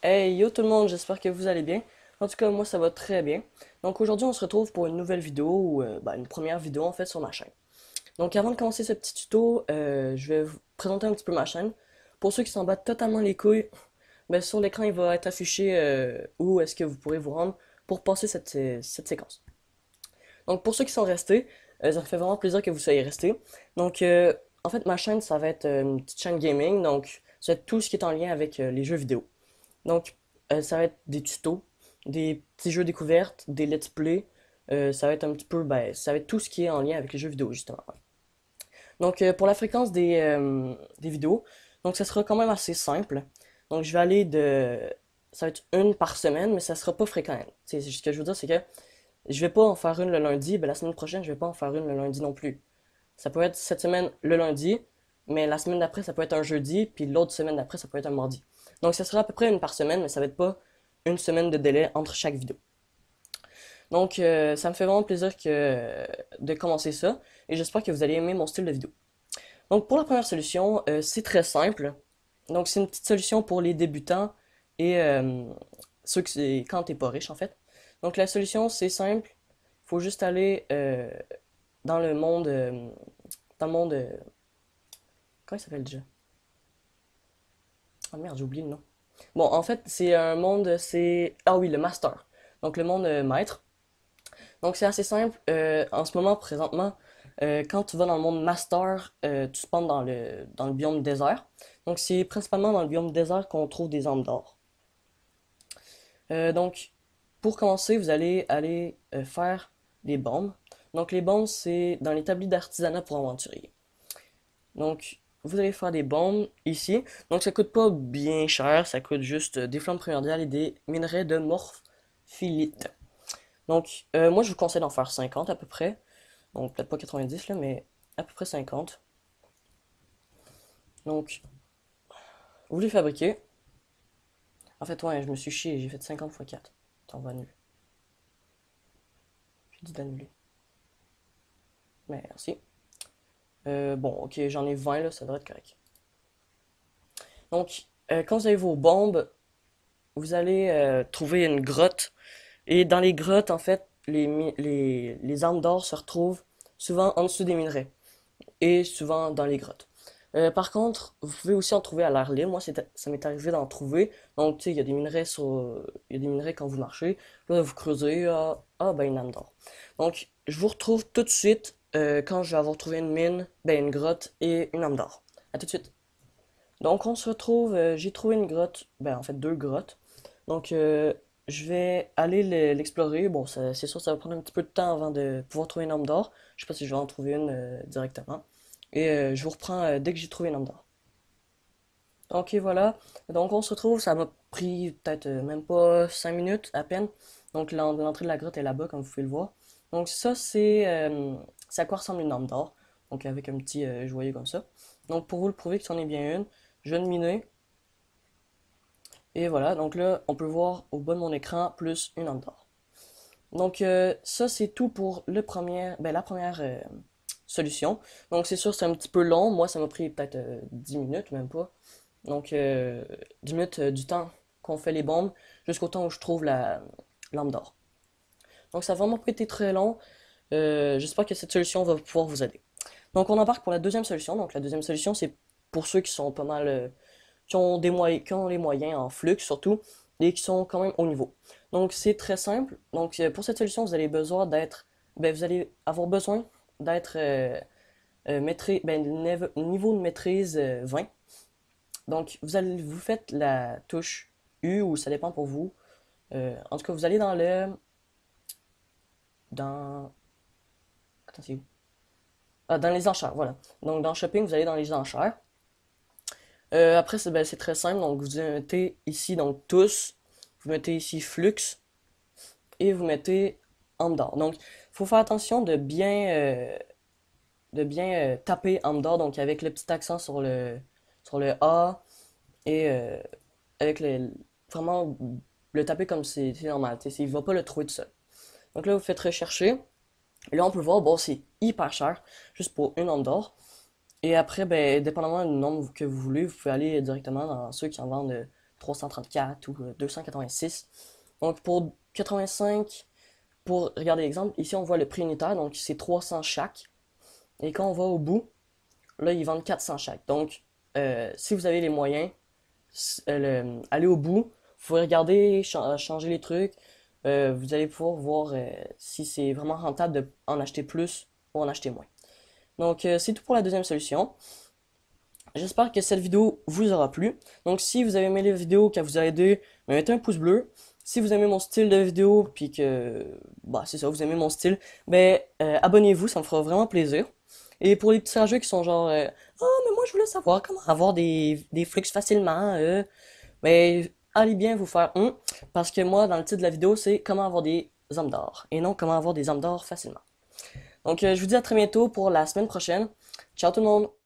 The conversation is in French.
Hey yo tout le monde, j'espère que vous allez bien. En tout cas, moi ça va très bien. Donc aujourd'hui, on se retrouve pour une nouvelle vidéo, ou une première vidéo en fait sur ma chaîne. Donc avant de commencer ce petit tuto, je vais vous présenter un petit peu ma chaîne. Pour ceux qui s'en battent totalement les couilles, sur l'écran il va être affiché où est-ce que vous pourrez vous rendre pour passer cette séquence. Donc pour ceux qui sont restés, ça me fait vraiment plaisir que vous soyez restés. Donc en fait ma chaîne ça va être une petite chaîne gaming, donc ça va être tout ce qui est en lien avec les jeux vidéo. Donc, ça va être des tutos, des petits jeux découvertes, des let's play. Ça va être un petit peu, ça va être tout ce qui est en lien avec les jeux vidéo, justement. Donc, pour la fréquence des vidéos, donc ça sera quand même assez simple. Donc, je vais aller de. Ça va être une par semaine, mais ça sera pas fréquent. Ce que je veux dire, c'est que je vais pas en faire une le lundi, la semaine prochaine, je vais pas en faire une le lundi non plus. Ça peut être cette semaine le lundi, mais la semaine d'après, ça peut être un jeudi, puis l'autre semaine d'après, ça peut être un mardi. Donc, ça sera à peu près une par semaine, mais ça va être pas une semaine de délai entre chaque vidéo. Donc, ça me fait vraiment plaisir de commencer ça, et j'espère que vous allez aimer mon style de vidéo. Donc, pour la première solution, c'est très simple. Donc, c'est une petite solution pour les débutants et ceux qui, c'est quand t'es pas riche, en fait. Donc, la solution, c'est simple. Il faut juste aller dans le monde, dans le monde, comment il s'appelle déjà? Ah merde, j'ai oublié le nom. Bon, en fait, c'est un monde, c'est... Ah oui, le master. Donc, le monde maître. Donc, c'est assez simple. En ce moment, présentement, quand tu vas dans le monde master, tu spawns dans le biome désert. Donc, c'est principalement dans le biome désert qu'on trouve des armes d'or. Donc, pour commencer, vous allez aller faire des bombes. Donc, les bombes, c'est dans l'établi d'artisanat pour aventuriers. Donc, vous allez faire des bombes ici. Donc, ça coûte pas bien cher. Ça coûte juste des flammes primordiales et des minerais de morphilite. Donc, moi, je vous conseille d'en faire 50 à peu près. Donc, peut-être pas 90 là, mais à peu près 50. Donc, vous les fabriquez. En fait, ouais, je me suis chié. J'ai fait 50 fois 4. Attends, on va annuler. J'ai dit d'annuler. Merci. Bon, ok, j'en ai 20 là, ça devrait être correct. Donc, quand vous avez vos bombes, vous allez trouver une grotte. Et dans les grottes, en fait, les armes d'or se retrouvent souvent en dessous des minerais et souvent dans les grottes. Par contre, vous pouvez aussi en trouver à l'air libre. Moi, ça m'est arrivé d'en trouver. Donc, tu sais, il y a des minerais quand vous marchez. Là, vous creusez, une âme d'or. Donc, je vous retrouve tout de suite quand je vais avoir trouvé une mine, une grotte et une âme d'or. À tout de suite. Donc, on se retrouve, j'ai trouvé une grotte, en fait, deux grottes. Donc, je vais aller l'explorer. Bon, c'est sûr, ça va prendre un petit peu de temps avant de pouvoir trouver une arme d'or. Je sais pas si je vais en trouver une directement. Et je vous reprends dès que j'ai trouvé une arme d'or. Ok, voilà. Donc, on se retrouve. Ça m'a pris peut-être même pas 5 minutes à peine. Donc, l'entrée de la grotte est là-bas, comme vous pouvez le voir. Donc, ça, c'est à quoi ressemble une arme d'or. Donc, avec un petit joyau comme ça. Donc, pour vous le prouver que c'en est bien une, je viens de miner. Et voilà, donc là, on peut voir au bas de mon écran plus une âme d'or. Donc ça, c'est tout pour la première solution. Donc c'est sûr, c'est un petit peu long. Moi, ça m'a pris peut-être 10 minutes, même pas. Donc 10 minutes du temps qu'on fait les bombes jusqu'au temps où je trouve la lampe d'or. Donc ça a vraiment pas été très long. J'espère que cette solution va pouvoir vous aider. Donc on embarque pour la deuxième solution. Donc la deuxième solution, c'est pour ceux qui sont pas mal qui ont qui ont les moyens en flux surtout, et qui sont quand même au niveau. Donc c'est très simple. Donc pour cette solution, vous allez avoir besoin d'être niveau de maîtrise 20. Donc vous faites la touche U ou ça dépend pour vous. En tout cas, vous allez dans, attends, c'est où? Ah, dans les enchères, voilà. Donc dans Shopping, vous allez dans les enchères. Après, c'est très simple. Donc, vous mettez ici, donc tous. Vous mettez ici Flux. Et vous mettez Amdor. Donc, il faut faire attention de bien taper Amdor. Donc, avec le petit accent sur le A. Et avec vraiment le taper comme c'est normal. Il ne va pas le trouver tout seul. Donc là, vous faites rechercher. Et là, on peut voir, bon, c'est hyper cher. Juste pour une Amdor. Et après, dépendamment du nombre que vous voulez, vous pouvez aller directement dans ceux qui en vendent 334 ou 286. Donc pour 85, pour regarder l'exemple, ici on voit le prix unitaire, donc c'est 300 chaque. Et quand on va au bout, là ils vendent 400 chaque. Donc si vous avez les moyens, allez au bout, vous pouvez regarder, changer les trucs. Vous allez pouvoir voir si c'est vraiment rentable d'en acheter plus ou en acheter moins. Donc c'est tout pour la deuxième solution. J'espère que cette vidéo vous aura plu. Donc si vous avez aimé les vidéos, qu'elle vous a aidé, mettez un pouce bleu. Si vous aimez mon style de vidéo, puis que, bah c'est ça, vous aimez mon style, ben abonnez-vous, ça me fera vraiment plaisir. Et pour les petits rageux qui sont genre, oh mais moi je voulais savoir comment avoir des flux facilement, ben allez bien vous faire parce que moi dans le titre de la vidéo c'est comment avoir des âmes d'or, et non comment avoir des âmes d'or facilement. Donc je vous dis à très bientôt pour la semaine prochaine. Ciao tout le monde!